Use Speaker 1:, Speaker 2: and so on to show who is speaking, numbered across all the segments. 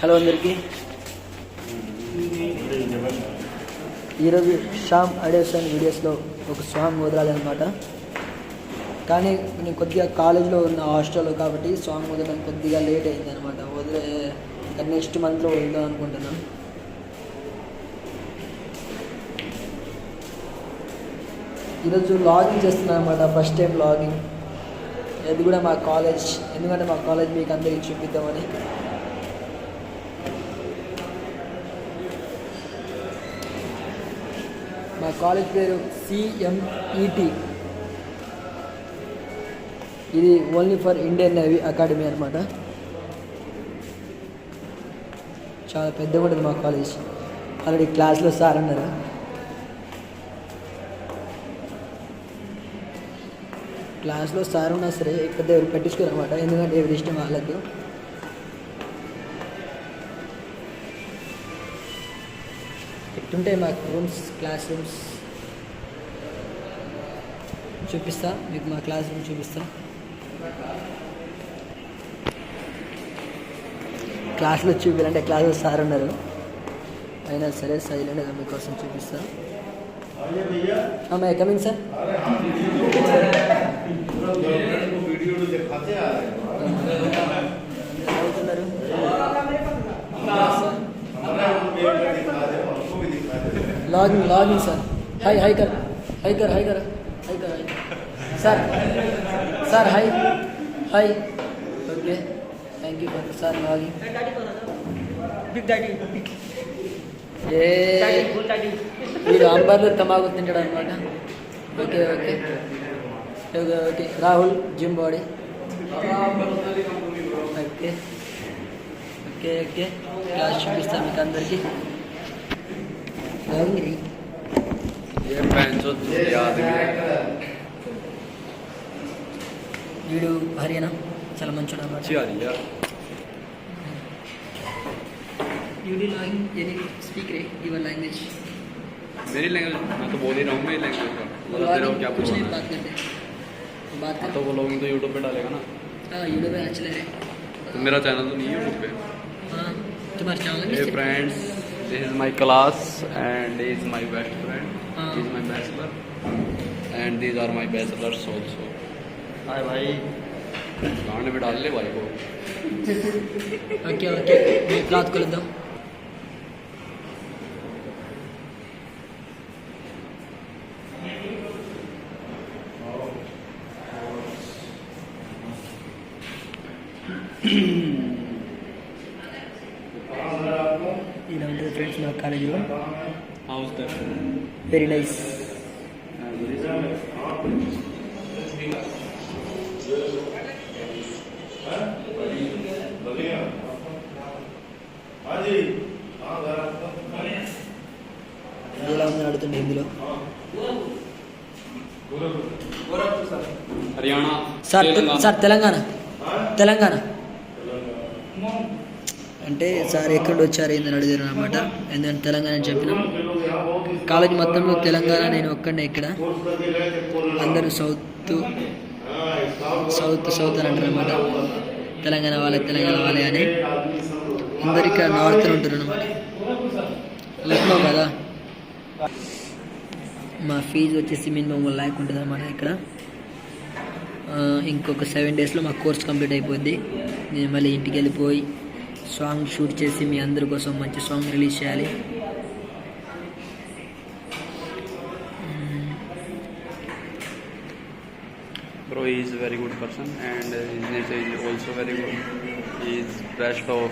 Speaker 1: Hello అందరికీ. ఈరోజు Shyam ideas and వీడియోస్లో ఒక సాంగ్ వదలాలి అనమాట. కానీ నేను కొద్దిగా కాలేజ్లో ఉన్న హాస్టల్లో కాబట్టి సాంగ్ వదలడం కొద్దిగా లేట్ అయింది అనమాట. నెక్స్ట్ మంత్లో వదులుదాం అనుకుంటున్నాను. ఈరోజు లాగింగ్ చేస్తున్నాను అనమాట, ఫస్ట్ టైం లాగింగ్. అది కూడా మా కాలేజ్, ఎందుకంటే మా కాలేజ్ మీకు అందరికీ చూపిద్దామని. మా కాలేజ్ పేరు CMET. ఇది only for Indian navy academy అనమాట. చాలా పెద్దగా ఉంటుంది మా కాలేజ్. ఆల్రెడీ క్లాస్లో సార్ అన్నారు. క్లాస్లో సార్ ఉన్నా సరే పెద్ద ఎవరు పెట్టించుకోరు అనమాట, ఎందుకంటే ఎవరి ఇష్టం వాళ్ళకు. ఎట్టుంటాయి మా రూమ్స్, క్లాస్ రూమ్స్ చూపిస్తా మీకు. మా క్లాస్ రూమ్ చూపిస్తా. క్లాస్లో చూపించాలంటే క్లాస్లో సార్ ఉన్నారు, అయినా సరే సైలెంట్గా మీకోసం చూపిస్తా. मैं coming sir. Logging sir. Hi कर sir hi. Okay, thank you for sir logging. Big daddy వీడు అంబర్లో తమాకు తింటాడు అనమాట. Okay okay okay okay Rahul gym body. Okay okay okay class చూపిస్తాను మీకు అందరికీ. వీడు హర్యానా, చాలా మంచిగా అన్నమాట. You do any speak your language?
Speaker 2: मेरी लैंग्वेज मैं तो बोल ही रहा हूँ. मेरी लैंग्वेज का बता रहा हूँ. क्या पूछ रहे हैं? बात कर. तो वो लोग तो यूट्यूब पे डालेगा ना.
Speaker 1: हाँ, यूट्यूब पे चले रहे.
Speaker 2: तो मेरा चैनल तो नहीं है यूट्यूब पे.
Speaker 1: हाँ, तुम्हारा चैनल है.
Speaker 2: Hey friends, this is my class and he is my best friend. He is my bachelor and these are my bachelors also.
Speaker 1: हाय भाई.
Speaker 2: गाने पे डाल ले भाई को.
Speaker 1: ओके ओके मैं क्लास कर लेता हूँ. ఇలా ఉంటుంది ఫ్రెండ్స్ మా కాలేజీలో. Very nice. ఎలా ఉంది అడుగుతుండే హిందీలో.
Speaker 2: हरियाणा
Speaker 1: సార్ తెలంగాణ అంటే సార్ ఎక్కడ వచ్చారు ఏందని అడిగారు అనమాట. ఎందుకంటే తెలంగాణ అని చెప్పినాం. కాలేజ్ మొత్తంలో తెలంగాణ నేను ఒక్కడే ఇక్కడ. అందరూ సౌత్ అని అంటారు అనమాట. తెలంగాణ వాళ్ళే అని. అందరు ఇక్కడ నార్త్ ఉంటారు అనమాట. లక్నో కదా. మా ఫీజు వచ్చేసి మినిమం 1 lakh ఉంటుంది అనమాట ఇక్కడ. ఇంకొక 7 daysలో మా కోర్స్ కంప్లీట్ అయిపోద్ది. నేను మళ్ళీ ఇంటికి వెళ్ళిపోయి సాంగ్ షూట్ చేసి మీ అందరి కోసం మంచి సాంగ్ రిలీజ్ చేయాలి.
Speaker 2: Bro, he is a very good person and his nature is also very good. He is best of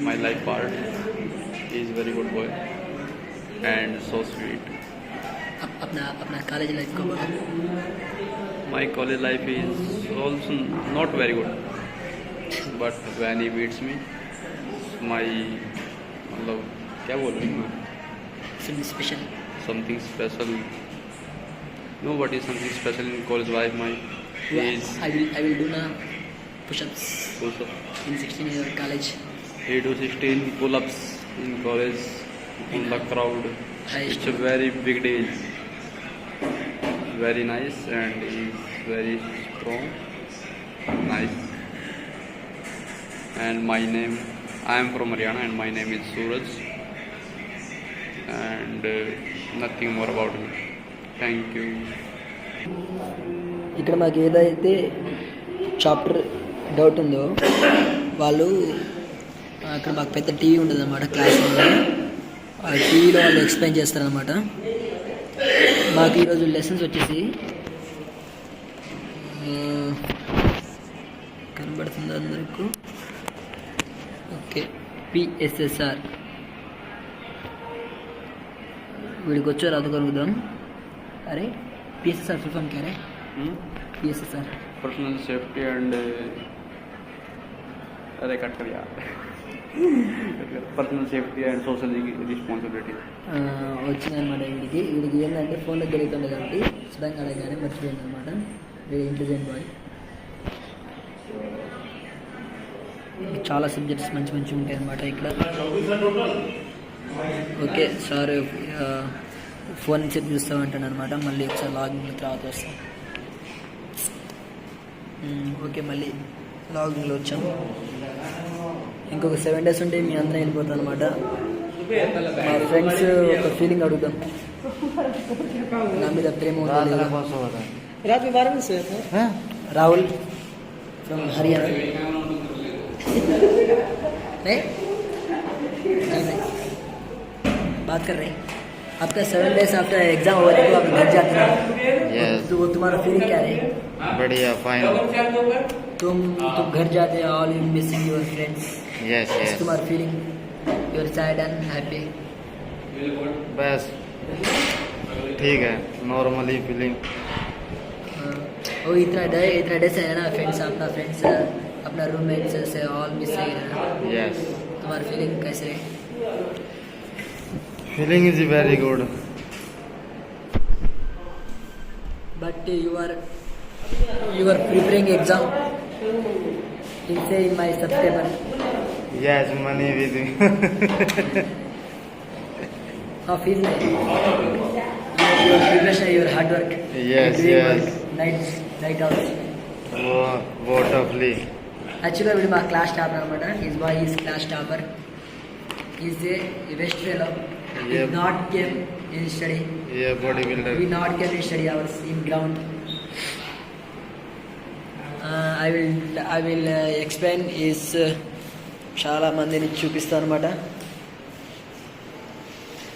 Speaker 2: my life part. He is very good boy and so sweet.
Speaker 1: अपना college life का बताओ.
Speaker 2: My college life is also not very good, but when he meets me, my मतलब क्या बोलूँ मैं, something special. No, what is something special in college life? My is
Speaker 1: I will do na push-ups in 16 year college.
Speaker 2: He do 16 pull-ups in college in the crowd. It's a very big deal. Very nice and he is very strong. Nice. And my name I am from Haryana and my name is Suraj. And nothing more about me. Thank you.
Speaker 1: ఇక్కడ మాకు ఏదైతే chapter doubt ఉందో వాళ్ళు అక్కడ మాకు పెద్ద TV ఉంటుంది అనమాట క్లాస్ రూమ్లో. ఆ టీవీలో వాళ్ళు ఎక్స్ప్లెయిన్ చేస్తారనమాట. మాకు ఈరోజు లెసన్స్ వచ్చేసి కనబడుతుంది అందరికీ. ఓకే, పిఎస్ఎస్ఆర్ వీడికి వచ్చారు అది కలుగుదాం. అరే పిఎస్ఎస్ఆర్ ఫుల్ ఫామ్ క్యారే పిఎస్ఎస్ఆర్
Speaker 2: Personal safety and अरे कट कर यार. Personal safety and social responsibility.
Speaker 1: వచ్చిందనమాట. వీడికి ఏంటంటే ఫోన్లో గెలుగుతుండే కాబట్టి సడన్గా అడగానే మర్చిపోయింది అనమాట. వీడి ఇంటెలిజెంట్ బాయ్. చాలా సబ్జెక్ట్స్ మంచి మంచి ఉంటాయి అన్నమాట ఇక్కడ. ఓకే సార్ ఫోన్ చెక్ చూస్తామంటాను అనమాట. మళ్ళీ ఒకసారి లాగిన్ తర్వాత వస్తాం. ఓకే, మళ్ళీ లాగిన్లో వచ్చాము. ఇంకొక 7 days ఉంటే మీ అందరం వెళ్ళిపోతాం అనమాట. మా ఫ్రెండ్స్ ఒక ఫీలింగ్ అడుగుతాం, నా మీద ప్రేమ రాహుల్ ఫ్రమ్ హర్యానా. बात कर रहे हैं आपका 7 days आफ्टर एग्जाम हो रहे तो आप घर जाते हैं.
Speaker 3: Yes.
Speaker 1: तो वो तुम्हारा फीलिंग क्या है?
Speaker 3: बढ़िया, फाइन.
Speaker 1: तुम घर जाते हो, all you missing your friends.
Speaker 3: Yes yes.
Speaker 1: तुम्हारा feeling, your sad and happy.
Speaker 3: बस ठीक है, नॉर्मली फीलिंग.
Speaker 1: वो इतना डे से है ना फ्रेंड्स, अपना रूममेट्स से ऑल मिसिंग है.
Speaker 3: यस.
Speaker 1: तुम्हारा फीलिंग कैसे है?
Speaker 3: Feeling is very good.
Speaker 1: But you are preparing exam. You say in my September.
Speaker 3: Yes, money with me.
Speaker 1: How feel like? Your preparation, your hard work.
Speaker 3: Yes,
Speaker 1: doing
Speaker 3: yes.
Speaker 1: work, night hours.
Speaker 3: वो toughly.
Speaker 1: Actually, we are class topper అనమాట. His boy is class topper. He is a best fellow. He
Speaker 3: Yep.
Speaker 1: not came in study.
Speaker 3: ये body builder.
Speaker 1: We not came in study hours in ground. I will explain is చాలా మందిని చూపిస్తాను అనమాట.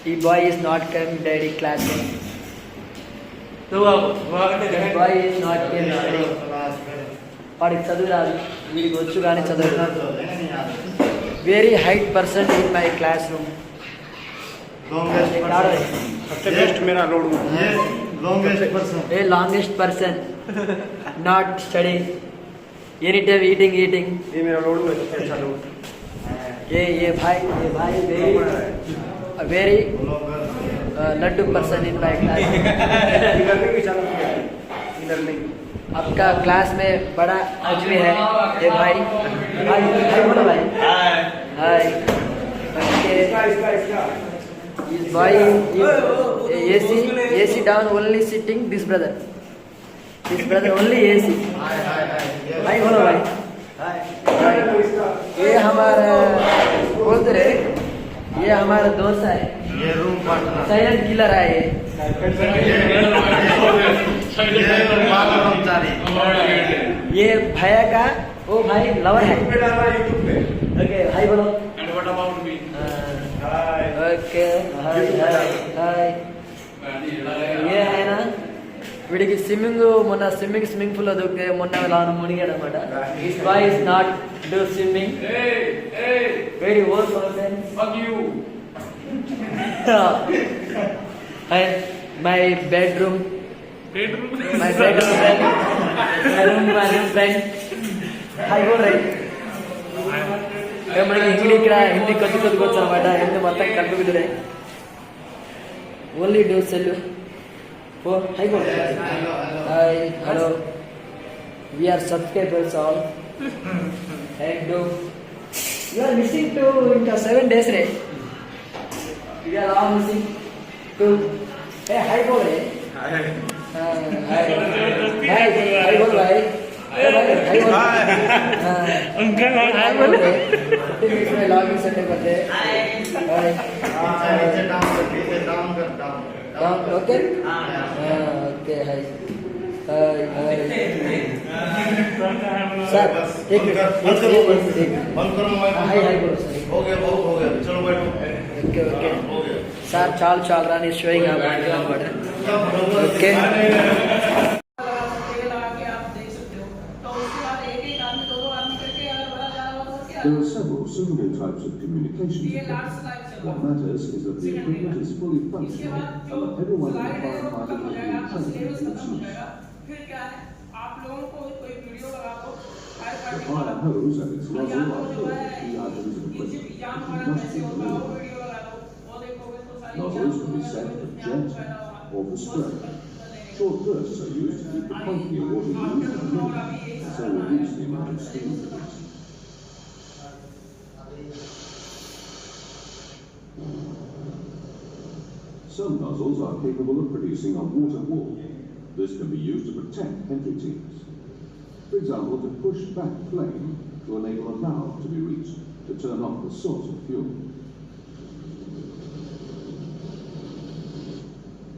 Speaker 1: ఈ boy is not come daily class. Boy is not come study. వాడికి చదువు రాదు, వీడికి వచ్చు కానీ చదువు. Very height person in my class room.
Speaker 4: सबसे बेस्ट मेरा road
Speaker 1: A longest person not study, anytime eating.
Speaker 4: ये मेरा रोड में सबसे अच्छा रोड.
Speaker 1: ये भाई very laddu person in my class.
Speaker 4: इधर नहीं चलो, इधर नहीं.
Speaker 1: आपका क्लास में बड़ा आदमी है ये भाई. हाय बोलो भाई. हाय.
Speaker 4: इसका
Speaker 1: His boy AC down, only sitting this brother only AC. हाय बोलो भाई. ये हमारा बोलते रहे, ये हमारा दोस्त है,
Speaker 3: ये रूम पार्टनर.
Speaker 1: साइलेंट किलर है ये.
Speaker 3: ये बाल कर्मचारी.
Speaker 1: ये भैया का वो भाई लवर है. ओके हाय बोलो.
Speaker 2: And what about me?
Speaker 1: Okay hi. ఏ ఆయన వీడికి మొన్న స్విమ్మింగ్ పూల్లో దూకితే మొన్న ఇలా మునిగాడు అనమాట. His boy is not do swimming. Very old person.
Speaker 2: Fuck you.
Speaker 1: And my bedroom friend. Hi బోల్ రైట్. మనకి హిందీ కొద్ది వచ్చు అనమాట. హిందీ మొత్తం కలుపుకుతుడే. Only do sell. హై బోల్. Hi hello. We are subscribers all. And you are missing too ఇంకా 7 days రే. We are all missing too. Hi బోల్ రే. हाय बोल भाई. लॉगिन सेट करते ओके ओके हाय सर एक मिनट हाय हाय बोलो सर
Speaker 3: हो गया बहुत हो गया चलो बैठो
Speaker 1: ओके ओके सर चाल चाल रानी showing okay
Speaker 5: There are several similar types of communication. What matters is that the equipment is fully functional and that everyone in the firefighting is being trained in its use. The fire hose and its nozzle are two key items of equipment which must be familiar. Nozzles can be set for jet or for spray. Short bursts are used to keep the quantity of water used at a minimum and so reduce the amount of steam released. Some nozzles are capable of producing a water wall. This can be used to protect entry teams. For example, to push back flame to enable a valve to be reached to turn off the source of fuel.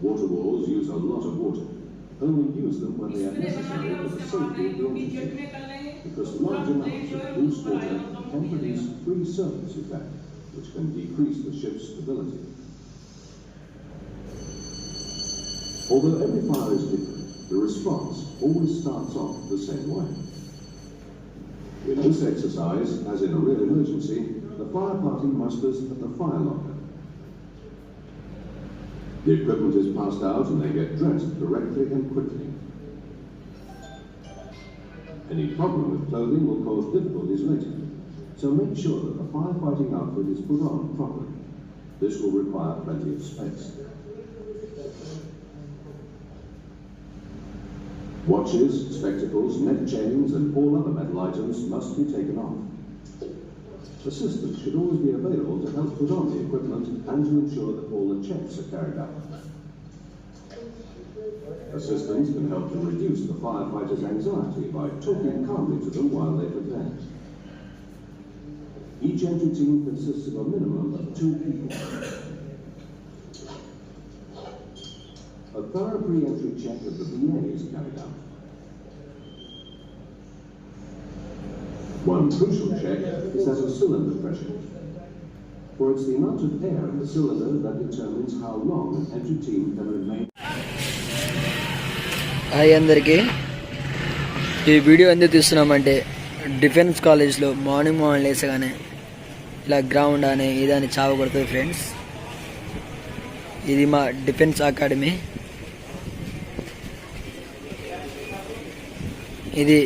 Speaker 5: Water walls use a lot of water. Only use them when they are necessary for the safety of the entry team, because large amounts of loose water can produce free surface effect, which can decrease the ship's stability. Although every fire is different, the response always starts off the same way. In this exercise, as in a real emergency, the fire party musters at the fire locker. The equipment is passed out and they get dressed directly and quickly. Any problem with clothing will cause difficulties later, so make sure that the firefighting outfit is put on properly. This will require plenty of space. Watches, spectacles, neck chains and all other metal items must be taken off. Assistants should always be available to help put on the equipment and to ensure that all the checks are carried out. Assistants can help to reduce the firefighters' anxiety by talking calmly to them while they prepare. Each entry team consists of a minimum of 2 people. A thorough pre-entry check of the BA is carried out. One crucial check is that of cylinder pressure, for it's the amount of air in the cylinder that determines how long an entry team can remain.
Speaker 1: Hi అందరికీ ఈ video ఎందుకు తీస్తున్నామంటే defence కాలేజ్లో morning లేసగానే ఇలా ground అని ఇదని చావ కొడుతుంది friends. ఇది మా డిఫెన్స్ అకాడమీ. ఇది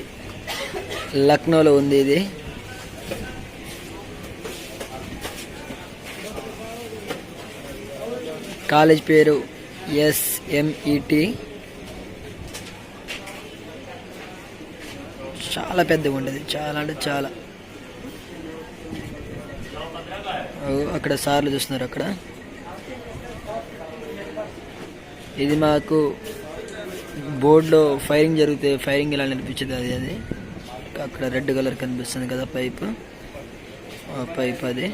Speaker 1: లక్నోలో ఉంది. ఇది కాలేజ్ పేరు SMET. చాలా పెద్దగా ఉండేది, చాలా అంటే చాలా. అక్కడ సార్లు చూస్తున్నారు అక్కడ. ఇది మాకు బోర్డులో ఫైరింగ్ జరిగితే ఫైరింగ్ ఇలా అనిపించింది. అది అక్కడ రెడ్ కలర్ కనిపిస్తుంది కదా పైప్, పైప్ అది.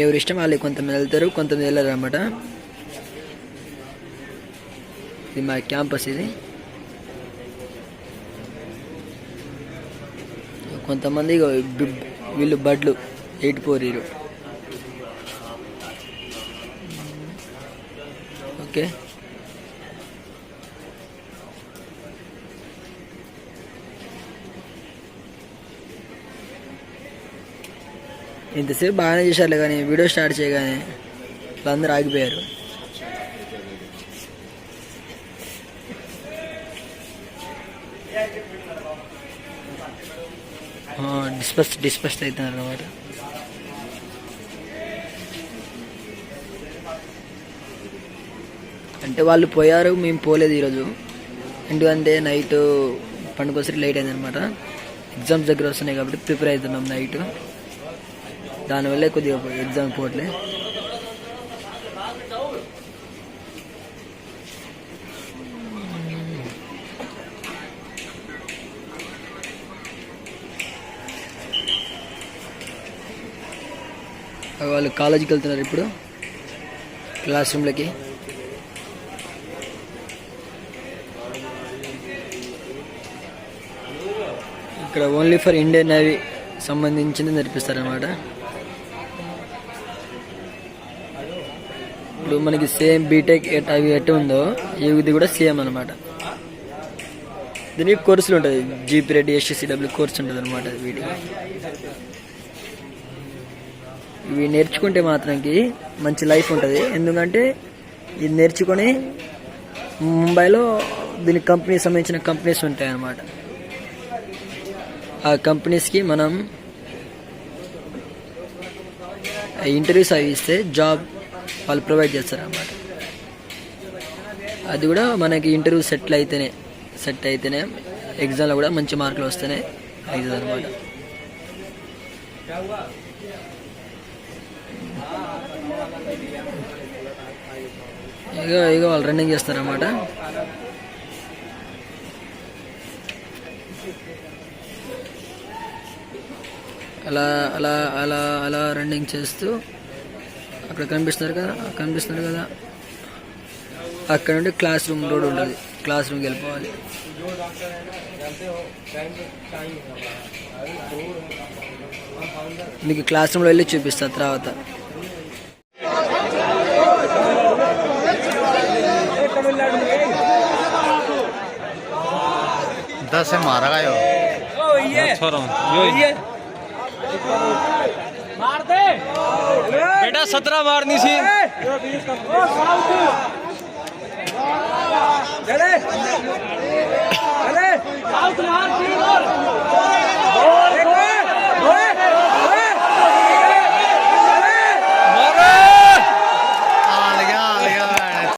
Speaker 1: ఎవరి ఇష్టం వాళ్ళు కొంతమంది వెళ్తారు, కొంతమంది వెళ్ళారు అన్నమాట. ఇది మా క్యాంపస్. ఇది కొంతమంది వీళ్ళు బడ్లు 840. ఓకే, ఇంతసేపు బాగానే చేశారులే, కానీ వీడియో స్టార్ట్ చేయగానే వాళ్ళందరూ ఆగిపోయారు. డిస్పస్ట్ అవుతున్నారు అన్నమాట. అంటే వాళ్ళు పోయారు, మేము పోలేదు ఈరోజు. ఎందుకంటే నైట్ పండుగోసరి లేట్ అయిందనమాట. ఎగ్జామ్స్ దగ్గర వస్తున్నాయి కాబట్టి ప్రిపేర్ అవుతున్నాం నైట్. దానివల్లే కొద్దిగా ఎగ్జామ్ పోవట్లే. వాళ్ళు కాలేజీకి వెళ్తున్నారు ఇప్పుడు క్లాస్ రూమ్లకి. ఇక్కడ ఓన్లీ ఫర్ ఇండియన్ నేవీ సంబంధించింది నేర్పిస్తారనమాట. ఇప్పుడు మనకి సేమ్ బీటెక్ అవి ఎటు ఉందో ఇది కూడా సేమ్ అనమాట. దీనికి కోర్సులు ఉంటుంది, జీపీ రెడ్డి SSCW కోర్స్ ఉంటుంది అనమాట. వీటికి ఇవి నేర్చుకుంటే మాత్రానికి మంచి లైఫ్ ఉంటుంది. ఎందుకంటే ఇది నేర్చుకొని ముంబైలో దీనికి కంపెనీకి సంబంధించిన కంపెనీస్ ఉంటాయి అన్నమాట. ఆ కంపెనీస్కి మనం ఇంటర్వ్యూస్ అవి ఇస్తే జాబ్ వాళ్ళు ప్రొవైడ్ చేస్తారన్నమాట. అది కూడా మనకి ఇంటర్వ్యూ సెట్ అయితేనే ఎగ్జామ్లో కూడా మంచి మార్కులు వస్తేనే అవుతుంది అనమాట. ఇక వాళ్ళు రన్నింగ్ చేస్తారన్నమాట. అలా అలా అలా అలా రన్నింగ్ చేస్తూ అక్కడ కనిపిస్తున్నారు కదా అక్కడ నుండి క్లాస్ రూమ్ రోడ్ ఉంటుంది. క్లాస్ రూమ్కి వెళ్ళిపోవాలి. మీకు క్లాస్ రూమ్లో వెళ్ళి చూపిస్తా తర్వాత.
Speaker 3: से मारा गया
Speaker 4: बेटा 17 मारनी सी चले चले